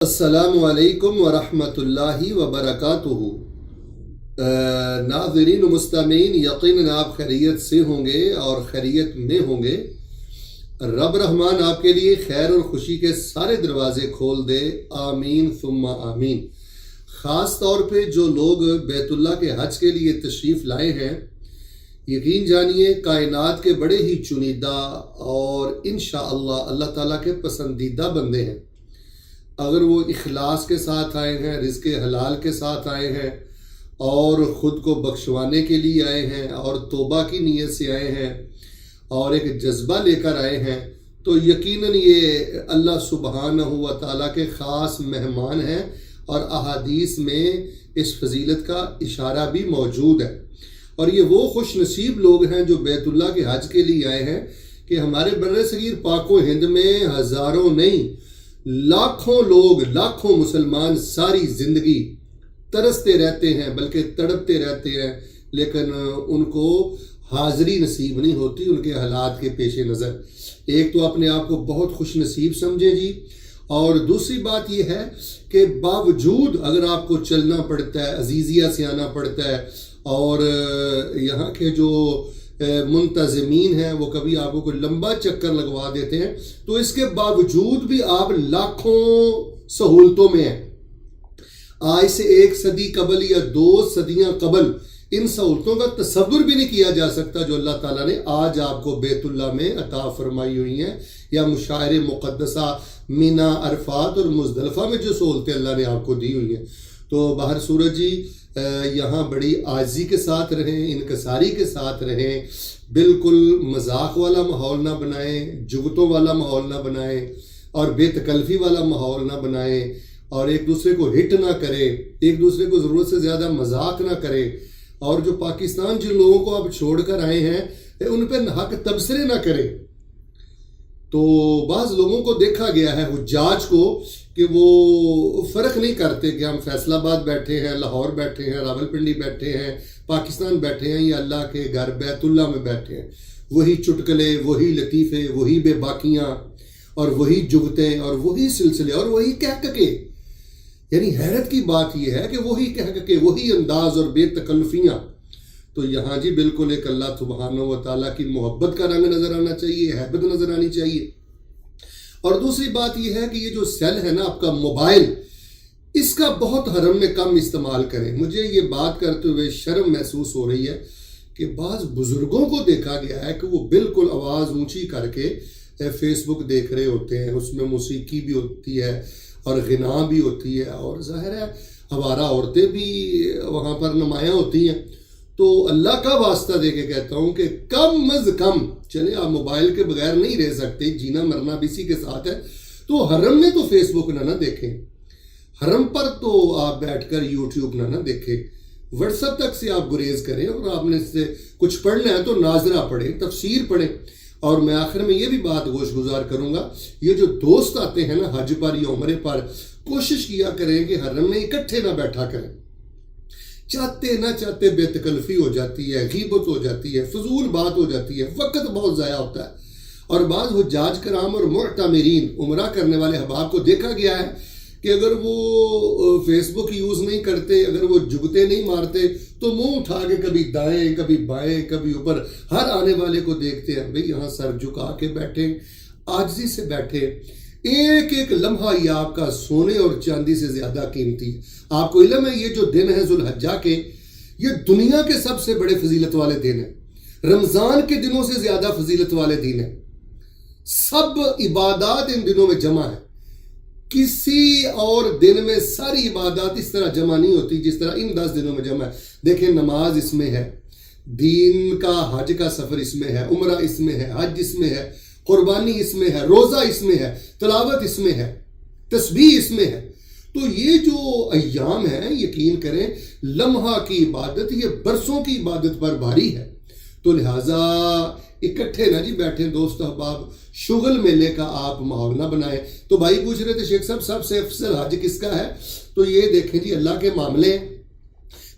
السلام علیکم ورحمۃ اللہ وبرکاتہ۔ ناظرین و مستمعین، یقیناً آپ خیریت سے ہوں گے اور خیریت میں ہوں گے۔ رب رحمان آپ کے لیے خیر اور خوشی کے سارے دروازے کھول دے، آمین ثم آمین۔ خاص طور پہ جو لوگ بیت اللہ کے حج کے لیے تشریف لائے ہیں، یقین جانیے کائنات کے بڑے ہی چنیدہ اور انشاءاللہ اللہ تعالیٰ کے پسندیدہ بندے ہیں۔ اگر وہ اخلاص کے ساتھ آئے ہیں، رزق حلال کے ساتھ آئے ہیں اور خود کو بخشوانے کے لیے آئے ہیں اور توبہ کی نیت سے آئے ہیں اور ایک جذبہ لے کر آئے ہیں، تو یقیناً یہ اللہ سبحانہ و تعالیٰ کے خاص مہمان ہیں، اور احادیث میں اس فضیلت کا اشارہ بھی موجود ہے۔ اور یہ وہ خوش نصیب لوگ ہیں جو بیت اللہ کے حج کے لیے آئے ہیں کہ ہمارے بر صغیر پاک و ہند میں ہزاروں نہیں، لاکھوں لوگ، لاکھوں مسلمان ساری زندگی ترستے رہتے ہیں، بلکہ تڑپتے رہتے ہیں، لیکن ان کو حاضری نصیب نہیں ہوتی ان کے حالات کے پیش نظر۔ ایک تو اپنے آپ کو بہت خوش نصیب سمجھے جی، اور دوسری بات یہ ہے کہ باوجود اگر آپ کو چلنا پڑتا ہے، عزیزیہ سے آنا پڑتا ہے، اور یہاں کے جو منتظمین ہیں وہ کبھی آپ کو کوئی لمبا چکر لگوا دیتے ہیں، تو اس کے باوجود بھی آپ لاکھوں سہولتوں میں ہیں۔ آج سے 1 صدی قبل یا 2 صدیاں قبل ان سہولتوں کا تصور بھی نہیں کیا جا سکتا جو اللہ تعالیٰ نے آج آپ کو بیت اللہ میں عطا فرمائی ہوئی ہیں، یا مشاعر مقدسہ مینا، عرفات اور مزدلفہ میں جو سہولتیں اللہ نے آپ کو دی ہوئی ہیں۔ تو باہر سورج جی یہاں بڑی عاجزی کے ساتھ رہیں، انکساری کے ساتھ رہیں، بالکل مذاق والا ماحول نہ بنائیں، جگتوں والا ماحول نہ بنائیں، اور بے تکلفی والا ماحول نہ بنائیں، اور ایک دوسرے کو ہٹ نہ کریں، ایک دوسرے کو ضرورت سے زیادہ مذاق نہ کریں، اور جو پاکستان جن لوگوں کو آپ چھوڑ کر آئے ہیں ان پہ حق تبصرے نہ کریں۔ تو بعض لوگوں کو دیکھا گیا ہے، حجاج کو، کہ وہ فرق نہیں کرتے کہ ہم فیصل آباد بیٹھے ہیں، لاہور بیٹھے ہیں، راول پنڈی بیٹھے ہیں، پاکستان بیٹھے ہیں، یا اللہ کے گھر بیت اللہ میں بیٹھے ہیں۔ وہی چٹکلے، وہی لطیفے، وہی بے باکیاں، اور وہی جگتیں، اور وہی سلسلے، اور وہی کہککے۔ یعنی حیرت کی بات یہ ہے کہ وہی کہککے، وہی انداز اور بے تکلفیاں۔ تو یہاں جی بالکل ایک اللہ سبحانہ و تعالیٰ کی محبت کا رنگ نظر آنا چاہیے، ہیبت نظر آنی چاہیے۔ اور دوسری بات یہ ہے کہ یہ جو سیل ہے نا آپ کا موبائل، اس کا بہت حرم میں کم استعمال کریں۔ مجھے یہ بات کرتے ہوئے شرم محسوس ہو رہی ہے کہ بعض بزرگوں کو دیکھا گیا ہے کہ وہ بالکل آواز اونچی کر کے فیس بک دیکھ رہے ہوتے ہیں، اس میں موسیقی بھی ہوتی ہے اور غنا بھی ہوتی ہے، اور ظاہر ہے ہمارا عورتیں بھی وہاں پر نمایاں ہوتی ہیں۔ تو اللہ کا واسطہ دے کے کہتا ہوں کہ کم از کم چلے، آپ موبائل کے بغیر نہیں رہ سکتے، جینا مرنا بھی اسی کے ساتھ ہے، تو حرم میں تو فیس بک نہ دیکھیں، حرم پر تو آپ بیٹھ کر یوٹیوب نہ دیکھیں، واٹس ایپ تک سے آپ گریز کریں، اور آپ نے سے کچھ پڑھنا ہے تو ناظرہ پڑھیں، تفسیر پڑھیں۔ اور میں آخر میں یہ بھی بات گوش گزار کروں گا، یہ جو دوست آتے ہیں نا حج پر یا عمرے پر، کوشش کیا کریں کہ حرم میں اکٹھے نہ بیٹھا کریں۔ چاہتے نہ چاہتے بے تکلفی ہو جاتی ہے، غیبت ہو جاتی ہے، فضول بات ہو جاتی ہے، وقت بہت ضائع ہوتا ہے۔ اور بعض حجاج کرام اور معتمرین، عمرہ کرنے والے احباب کو دیکھا گیا ہے کہ اگر وہ فیس بک یوز نہیں کرتے، اگر وہ جگتے نہیں مارتے، تو منہ اٹھا کے کبھی دائیں، کبھی بائیں، کبھی اوپر، ہر آنے والے کو دیکھتے ہیں۔ بھئی یہاں سر جھکا کے بیٹھیں، عاجزی سے بیٹھیں۔ ایک ایک لمحہ یہ آپ کا سونے اور چاندی سے زیادہ قیمتی ہے۔ آپ کو علم ہے یہ جو دن ہے ذوالحجہ کے، یہ دنیا کے سب سے بڑے فضیلت والے دن ہیں، رمضان کے دنوں سے زیادہ فضیلت والے دن ہیں۔ سب عبادات ان دنوں میں جمع ہے، کسی اور دن میں ساری عبادات اس طرح جمع نہیں ہوتی جس طرح ان 10 دنوں میں جمع ہے۔ دیکھیں نماز اس میں ہے، دین کا حج کا سفر اس میں ہے، عمرہ اس میں ہے، حج اس میں ہے، قربانی اس میں ہے، روزہ اس میں ہے، تلاوت اس میں ہے، تسبیح اس میں ہے۔ تو یہ جو ایام ہیں، یقین کریں لمحہ کی عبادت یہ برسوں کی عبادت پر بھاری ہے۔ تو لہٰذا اکٹھے نہ جی بیٹھیں دوست احباب، شغل میلے کا آپ ماحول نہ بنائیں۔ تو بھائی پوچھ رہے تھے شیخ صاحب سب سے افضل حج کس کا ہے؟ تو یہ دیکھیں جی اللہ کے معاملے ہیں،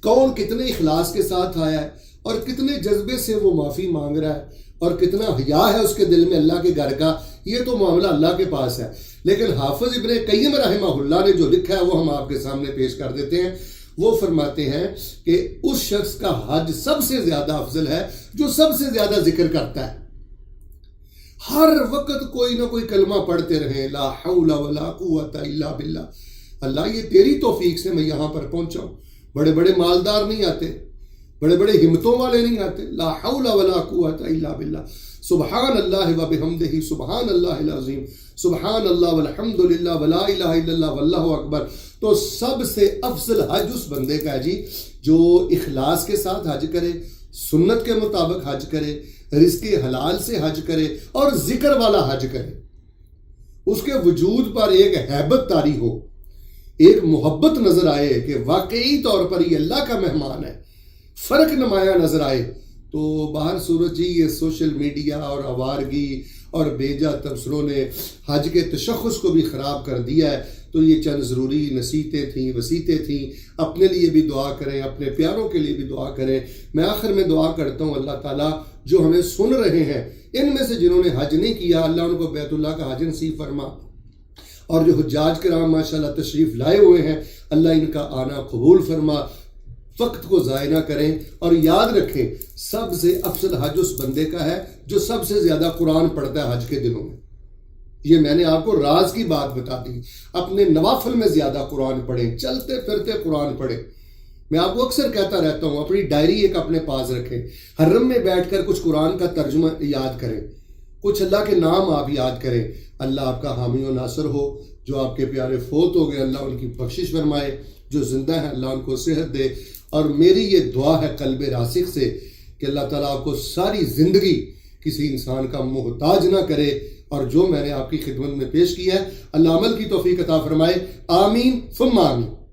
کون کتنے اخلاص کے ساتھ آیا ہے اور کتنے جذبے سے وہ معافی مانگ رہا ہے، اور کتنا حیا ہے اس کے دل میں اللہ کے گھر کا، یہ تو معاملہ اللہ کے پاس ہے۔ لیکن حافظ ابن قیم رحمہ اللہ نے جو لکھا ہے وہ ہم آپ کے سامنے پیش کر دیتے ہیں. وہ فرماتے ہیں کہ اس شخص کا حج سب سے زیادہ افضل ہے جو سب سے زیادہ ذکر کرتا ہے. ہر وقت کوئی نہ کوئی کلمہ پڑھتے رہیں، لا حول ولا قوت الا باللہ. اللہ یہ تیری توفیق سے میں یہاں پر پہنچا ہوں. بڑے بڑے مالدار نہیں آتے، بڑے بڑے ہمتوں والے نہیں آتے. لا حول ولا قوت الا باللہ. سبحان اللہ و بحمدہ، سبحان اللہ العظیم، سبحان اللہ والحمد للہ ولا الہ الا اللہ واللہ اکبر. تو سب سے افضل حج اس بندے کا ہے جی جو اخلاص کے ساتھ حج کرے، سنت کے مطابق حج کرے، رزق حلال سے حج کرے اور ذکر والا حج کرے. اس کے وجود پر ایک ہیبت طاری ہو، ایک محبت نظر آئے کہ واقعی طور پر یہ اللہ کا مہمان ہے، فرق نمایاں نظر آئے. تو باہر صورت جی یہ سوشل میڈیا اور آوارگی اور بیجا تبصروں نے حج کے تشخص کو بھی خراب کر دیا ہے. تو یہ چند ضروری نصیحتیں تھیں، وصیتیں تھیں. اپنے لیے بھی دعا کریں، اپنے پیاروں کے لیے بھی دعا کریں. میں آخر میں دعا کرتا ہوں اللہ تعالیٰ جو ہمیں سن رہے ہیں ان میں سے جنہوں نے حج نہیں کیا، اللہ ان کو بیت اللہ کا حج نصیب فرما. اور جو حجاج کرام ماشاءاللہ تشریف لائے ہوئے ہیں اللہ ان کا آنا قبول فرما. وقت کو ضائع نہ کریں اور یاد رکھیں سب سے افضل حج اس بندے کا ہے جو سب سے زیادہ قرآن پڑھتا ہے حج کے دنوں میں. یہ میں نے آپ کو راز کی بات بتا دی. اپنے نوافل میں زیادہ قرآن پڑھیں، چلتے پھرتے قرآن پڑھیں. میں آپ کو اکثر کہتا رہتا ہوں اپنی ڈائری ایک اپنے پاس رکھیں، حرم میں بیٹھ کر کچھ قرآن کا ترجمہ یاد کریں، کچھ اللہ کے نام آپ یاد کریں. اللہ آپ کا حامی و ناصر ہو. جو آپ کے پیارے فوت ہو گئے اللہ ان کی بخشش فرمائے، جو زندہ ہیں اللہ ان کو صحت دے. اور میری یہ دعا ہے قلب راسخ سے کہ اللہ تعالیٰ آپ کو ساری زندگی کسی انسان کا محتاج نہ کرے. اور جو میں نے آپ کی خدمت میں پیش کیا ہے اللہ عمل کی توفیق عطا فرمائے. آمین ثم آمین.